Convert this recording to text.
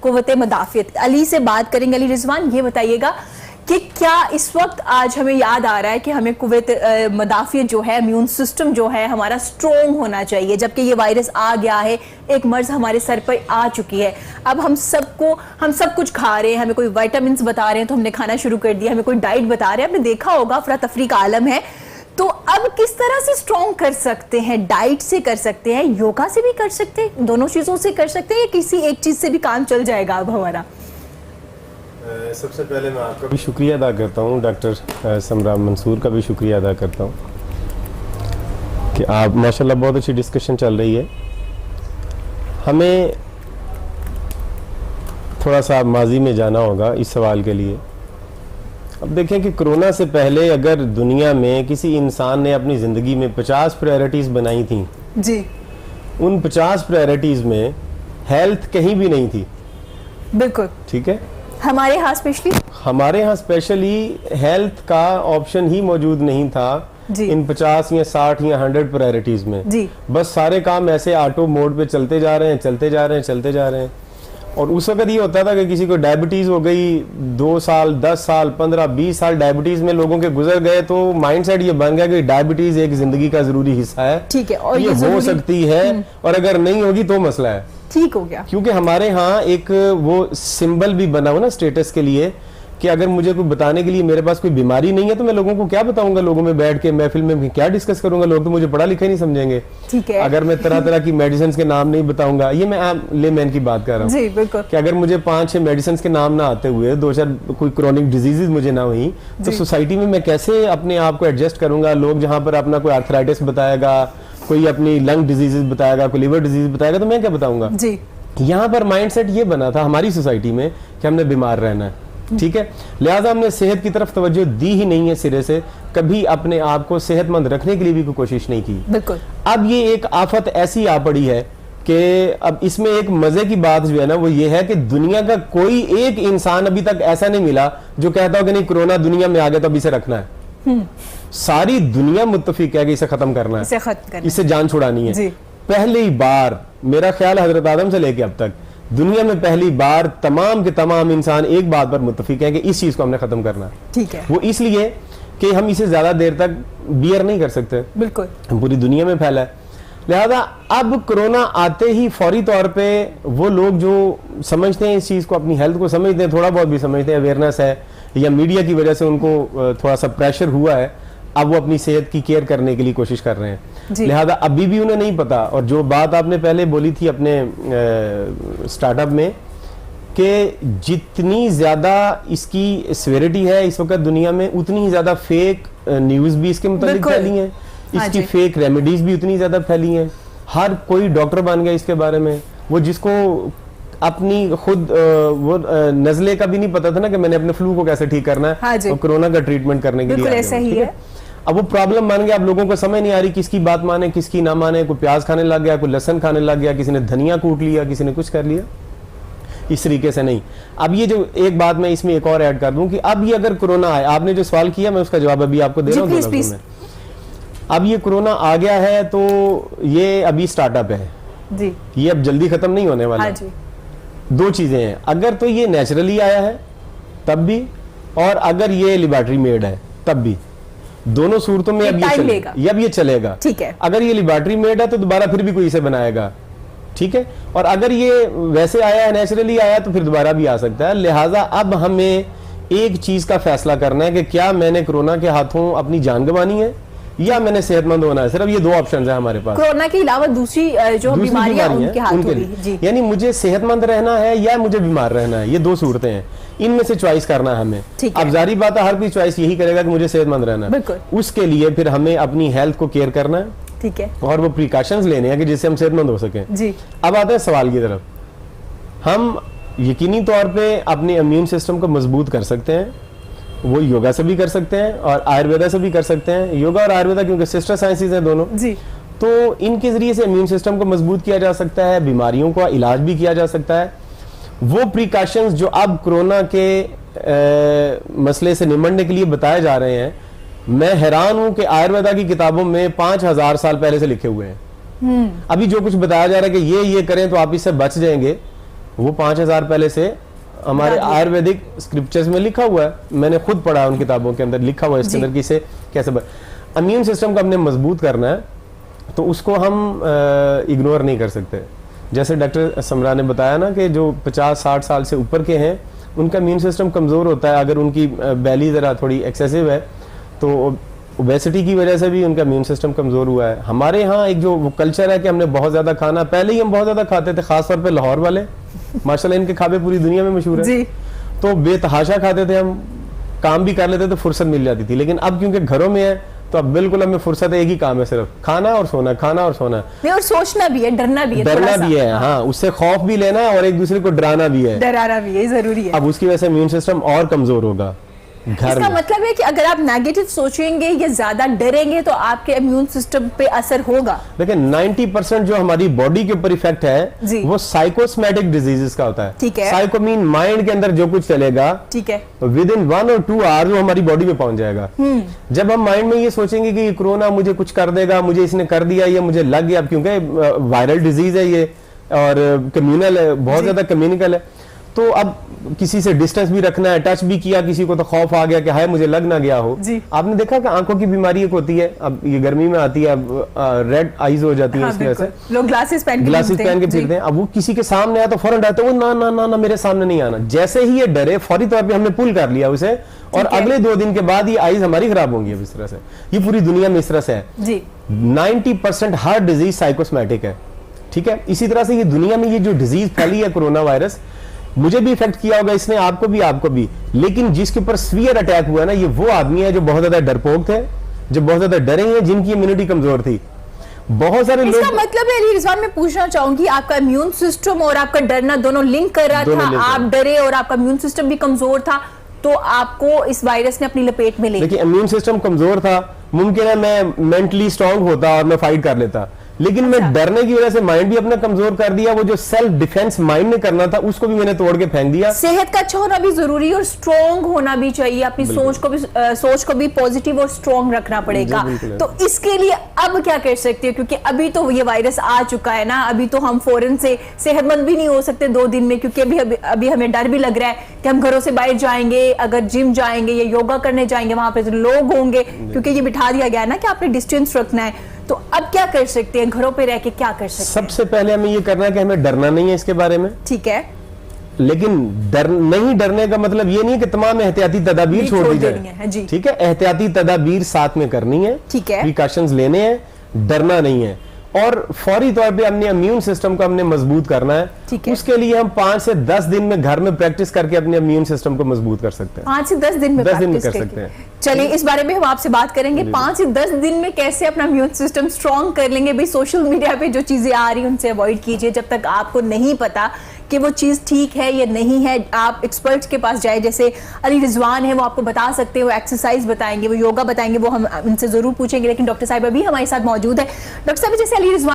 कुव्वत मदाफियत। अली से बात करेंगे। अली रिजवान, ये बताइएगा कि क्या इस वक्त आज हमें याद आ रहा है कि हमें कुव्वत मदाफियत जो है, इम्यून सिस्टम जो है हमारा स्ट्रोंग होना चाहिए, जबकि ये वायरस आ गया है, एक मर्ज हमारे सर पर आ चुकी है। अब हम सब कुछ खा रहे हैं, हमें कोई विटामिन बता रहे हैं तो हमने खाना शुरू कर दिया, हमें कोई डाइट बता रहे हैं, आपने देखा होगा अफरा तफरी का आलम है। तो अब किस तरह से स्ट्रॉन्ग कर सकते हैं? डाइट से कर सकते हैं, योगा से भी कर सकते हैं, दोनों चीजों से कर सकते हैं, या किसी एक चीज से भी काम चल जाएगा अब हमारा? सबसे पहले मैं आपका भी शुक्रिया अदा करता हूँ, डॉक्टर समराम मंसूर का भी शुक्रिया अदा करता हूँ कि आप माशाल्लाह बहुत अच्छी डिस्कशन चल रही है। हमें थोड़ा सा माजी में जाना होगा इस सवाल के लिए। अब देखें कि कोरोना से पहले अगर दुनिया में किसी इंसान ने अपनी ज़िंदगी में 50 प्रायोरिटीज़ बनाई थी जी, उन 50 प्रायोरिटीज़ में हेल्थ कहीं भी नहीं थी। बिल्कुल ठीक है, हमारे यहाँ स्पेशली हेल्थ का ऑप्शन ही मौजूद नहीं था इन 50 या 60 या 100 प्रायोरिटीज़ में जी। बस सारे काम ऐसे ऑटो मोड पे चलते जा रहे हैं। और उस वक्त ये होता था कि किसी को डायबिटीज हो गई, 2 साल 10 साल 15 20 साल डायबिटीज में लोगों के गुजर गए, तो माइंडसेट ये बन गया कि डायबिटीज एक जिंदगी का जरूरी हिस्सा है। ठीक है, और ये हो सकती है, और अगर नहीं होगी तो मसला है। ठीक हो गया, क्योंकि हमारे यहाँ एक वो सिंबल भी बना हुआ ना स्टेटस के लिए कि अगर मुझे कोई बताने के लिए मेरे पास कोई बीमारी नहीं है तो मैं लोगों को क्या बताऊंगा, लोगों में बैठ के महफिल में क्या डिस्कस करूंगा, लोग तो मुझे पढ़ा लिखा ही नहीं समझेंगे। ठीक है, अगर मैं तरह तरह की मेडिसिन के नाम नहीं बताऊंगा, ये मैं लेमैन की बात कर रहा हूँ जी बिल्कुल, कि अगर मुझे 5-6 मेडिसिन के नाम ना आते हुए, 2-4 कोई क्रोनिक डिजीजेज मुझे ना हुई, तो सोसाइटी में मैं कैसे अपने आप को एडजस्ट करूंगा? लोग जहाँ पर अपना कोई आर्थराइटिस बताएगा, कोई अपनी लंग डिजीजेज बताएगा, कोई लिवर डिजीज बताएगा, तो मैं क्या बताऊंगा? जी। यहाँ पर माइंडसेट ये बना था हमारी सोसाइटी में कि हमने बीमार रहना है। ठीक है, लिहाजा हमने सेहत की तरफ तवज्जो दी ही नहीं है सिरे से, कभी अपने आप को सेहतमंद रखने के लिए भी कोई कोशिश नहीं की। बिल्कुल। अब ये एक आफत ऐसी आ पड़ी है कि अब इसमें एक मजे की बात जो है ना, वो ये है कि दुनिया का कोई एक इंसान अभी तक ऐसा नहीं मिला जो कहता हो कि नहीं कोरोना दुनिया में आ गया तो अब इसे रखना है। सारी दुनिया मुत्तफिक है कि इसे खत्म करना है, इसे जान छुड़ानी है। पहली बार मेरा ख्याल हजरत आदम से लेके अब तक दुनिया में पहली बार तमाम के तमाम इंसान एक बात पर मुत्तफिक है कि इस चीज को हमने खत्म करना है। ठीक है, वो इसलिए कि हम इसे ज्यादा देर तक बियर नहीं कर सकते। बिल्कुल, पूरी दुनिया में फैला है। लिहाजा अब कोरोना आते ही फौरी तौर पे वो लोग जो समझते हैं इस चीज को, अपनी हेल्थ को समझते हैं, थोड़ा बहुत भी समझते हैं, अवेयरनेस है या मीडिया की वजह से उनको थोड़ा सा प्रेशर हुआ है, अब वो अपनी सेहत की केयर करने के लिए कोशिश कर रहे हैं। लिहाजा अभी भी उन्हें नहीं पता। और जो बात आपने पहले बोली थी अपने स्टार्टअप में कि जितनी ज्यादा इसकी सेवेरिटी है इस वक्त दुनिया में, उतनी ही ज्यादा फेक न्यूज भी इसके मुताबिक फैली हैं, इसकी फेक रेमेडीज भी उतनी ज्यादा फैली हैं। हर कोई डॉक्टर बन गया इसके बारे में। वो जिसको अपनी खुद वो नजले का भी नहीं पता था ना कि मैंने अपने फ्लू को कैसे ठीक करना है, और कोरोना का ट्रीटमेंट करने के लिए ऐसा ही है। अब वो प्रॉब्लम बन गया। अब लोगों को समझ नहीं आ रही किसकी बात माने किसकी ना माने। कोई प्याज खाने लग गया, कोई लहसुन खाने लग गया, किसी ने धनिया कूट लिया, किसी ने कुछ कर लिया। इस तरीके से नहीं। अब ये जो एक बात मैं इसमें एक और ऐड कर दूं कि अब ये अगर कोरोना आए, आपने जो सवाल किया मैं उसका जवाब अभी आपको दे रहा हूँ। अब ये कोरोना आ गया है तो ये अभी स्टार्टअप है जी, ये अब जल्दी खत्म नहीं होने वाला। दो चीजें हैं, अगर तो ये नेचुरली आया है तब भी, और अगर ये लिबर्टी मेड है तब भी। दोनों सूरतों में अब ये चलेगा। ठीक है, अगर ये लिबर्टी मेड है तो दोबारा फिर भी कोई इसे बनाएगा। ठीक है, और अगर ये वैसे आया है, नेचुरली आया, तो फिर दोबारा भी आ सकता है। लिहाजा अब हमें एक चीज का फैसला करना है कि क्या मैंने कोरोना के हाथों अपनी जान गंवानी है या मैंने सेहतमंद होना है। सिर्फ ये दो ऑप्शन है हमारे पास। कोरोना के अलावा दूसरी जो बीमारियां उनके हाथ होगी, यानी मुझे सेहतमंद रहना है या मुझे बीमार रहना है, ये दो सूरतें हैं, इनमें से चॉइस करना है हमें। अब जारी बात है हर कोई चॉइस यही करेगा कि मुझे सेहतमंद रहना है। उसके लिए फिर हमें अपनी हेल्थ को केयर करना है। ठीक है, और वो प्रिकॉशंस लेने हैं कि जिससे हम सेहतमंद हो सकें जी। अब आते हैं सवाल की तरफ। हम यकीनी तौर पे अपने इम्यून सिस्टम को मजबूत कर सकते हैं, वो योगा से भी कर सकते हैं और आयुर्वेदा से भी कर सकते हैं। योगा और आयुर्वेदा क्योंकि सिस्टर साइंसेज हैं दोनों जी, तो इनके जरिए से इम्यून सिस्टम को मजबूत किया जा सकता है, बीमारियों का इलाज भी किया जा सकता है। वो प्रिकॉशंस जो अब कोरोना के मसले से निमटने के लिए बताए जा रहे हैं, मैं हैरान हूं कि आयुर्वेदा की किताबों में 5000 साल पहले से लिखे हुए हैं। अभी जो कुछ बताया जा रहा है कि ये करें तो आप इससे बच जाएंगे, वो 5000 पहले से हमारे आयुर्वेदिक स्क्रिप्चर्स में लिखा हुआ है, मैंने खुद पढ़ा उन किताबों के अंदर लिखा हुआ है इसके अंदर कि इसे कैसे इम्यून सिस्टम को हमने मजबूत करना है, तो उसको हम इग्नोर नहीं कर सकते। जैसे डॉक्टर समरा ने बताया ना कि जो 50-60 साल से ऊपर के हैं उनका इम्यून सिस्टम कमज़ोर होता है, अगर उनकी बैली ज़रा थोड़ी एक्सेसिव है तो ओबेसिटी की वजह से भी उनका इम्यून सिस्टम कमज़ोर हुआ है। हमारे यहाँ एक जो वो कल्चर है कि हमने बहुत ज़्यादा खाना, पहले ही हम बहुत ज़्यादा खाते थे, ख़ासतौर पे लाहौर वाले, माशाल्लाह इनके खाबे पूरी दुनिया में मशहूर है जी। तो बेतहाशा खाते थे हम, काम भी कर लेते तो फुर्सत मिल जाती थी। लेकिन अब क्योंकि घरों में है तो अब बिल्कुल हमें फुर्सत है, एक ही काम है सिर्फ खाना और सोना, खाना और सोना। नहीं, और सोचना भी है, डरना भी है, डरना भी है, हाँ, उससे खौफ भी लेना है और एक दूसरे को डराना भी है, डराना भी है, जरूरी है। अब उसकी वजह से इम्यून सिस्टम और कमजोर होगा। घर इसका में मतलब है कि अगर आप नेगेटिव सोचेंगे या ज्यादा डरेंगे तो आपके इम्यून सिस्टम पे असर होगा। देखिए 90% जो हमारी बॉडी के ऊपर इफेक्ट जी। है वो साइकोसोमैटिक डिजीजेस का होता है। ठीक है। साइको मीन माइंड के अंदर जो कुछ चलेगा, ठीक है, तो विद इन 1 और 2 आवर्स वो हमारी बॉडी में पहुंच जाएगा। जब हम माइंड में ये सोचेंगे कि कोरोना मुझे कुछ कर देगा, मुझे इसने कर दिया, ये मुझे लग गया, क्योंकि वायरल डिजीज है ये और कम्युनल है, बहुत ज्यादा कम्युनिकल है, तो अब किसी से डिस्टेंस भी रखना है, टच भी किया किसी को तो खौफ आ गया कि हाय मुझे लग ना गया हो। जी। आपने देखा कि आंखों की बीमारी एक होती है, अब ये गर्मी में आती है, अब रेड आईज हो जाती है, हाँ, इसकी वजह से लोग ग्लासेस पहन के फिरते हैं। अब वो किसी के सामने आया तो फौरन डरते हैं, वो ना ना ना ना मेरे सामने नहीं आना। जैसे ही ये डरे फौरी तौर पे हमने पुल कर लिया उसे, और अगले 2 दिन के बाद ये आईज हमारी खराब होंगी। अब इस तरह से ये पूरी दुनिया में इस तरह से है जी। 90% हर डिजीज साइकोसोमैटिक है, ठीक है। इसी तरह से ये दुनिया में ये जो डिजीज फैली है कोरोना वायरस, मुझे भी इफेक्ट किया होगा इसने, आपको भी, लेकिन जिसके ऊपर सीवियर अटैक हुआ ना, ये वो आदमी है जो बहुत ज्यादा डरपोक थे, जो बहुत ज्यादा डरे हैं, जिनकी इम्यूनिटी कमजोर थी। बहुत सारे लोग, इसका मतलब है अली रिजवान, मैं पूछना चाहूंगी, आपका इम्यून सिस्टम और आपका डरना दोनों लिंक कर रहा था, आप डरे और आपका इम्यून सिस्टम भी कमजोर था, तो आपको इस वायरस ने अपनी लपेट में ले लिया। देखिए इम्यून सिस्टम कमजोर था, मुमकिन है मैं मेंटली स्ट्रांग होता और मैं फाइट कर लेता, लेकिन मैं डरने की वजह से माइंड भी अपना कमजोर कर दिया। वो जो सेल्फ डिफेंस माइंड ने करना था उसको भी मैंने तोड़ के फेंक दिया। सेहत का अच्छा होना भी जरूरी और स्ट्रॉन्ग होना भी चाहिए, अपनी सोच को भी पॉजिटिव और स्ट्रॉन्ग रखना पड़ेगा। तो इसके लिए अब क्या कर सकते हो, क्योंकि अभी तो ये वायरस आ चुका है ना, अभी तो हम फौरन से सेहतमंद भी नहीं हो सकते 2 दिन में, क्योंकि अभी हमें डर भी लग रहा है कि हम घरों से बाहर जाएंगे, अगर जिम जाएंगे या योगा करने जाएंगे वहां पे लोग होंगे, क्योंकि ये बिठा दिया गया है ना कि आपने डिस्टेंस रखना है। तो अब क्या कर सकते हैं, घरों पे रह के क्या कर सकते हैं? सबसे पहले हमें ये करना है कि हमें डरना नहीं है इसके बारे में, ठीक है, लेकिन नहीं डरने का मतलब ये नहीं है कि तमाम एहतियाती तदाबीर छोड़ दी जाए, ठीक है। एहतियाती तदाबीर साथ में करनी है, ठीक है, प्रिकॉशंस लेने हैं, डरना नहीं है, और फौरी तौर पे अपने इम्यून सिस्टम को हमने मजबूत करना है। उसके लिए हम 5 से 10 दिन में घर में प्रैक्टिस करके अपने इम्यून सिस्टम को मजबूत कर सकते हैं। 5 से 10 दिन में कर सकते हैं। चलिए इस बारे में हम आपसे बात करेंगे, 5 से 10 दिन में कैसे अपना इम्यून सिस्टम स्ट्रॉन्ग कर लेंगे। भाई सोशल मीडिया पे जो चीजें आ रही है उनसे अवॉइड कीजिए, जब तक आपको नहीं पता कि वो चीज़ ठीक है या नहीं है। आप एक्सपर्ट्स के पास जाए, जैसे अली रिजवान है, वो आपको बता सकते हैं, वो एक्सरसाइज बताएंगे, वो योगा बताएंगे, वो हम इनसे जरूर पूछेंगे। लेकिन डॉक्टर साहब अभी हमारे साथ मौजूद है। डॉक्टर साहब, जैसे अली रिजवान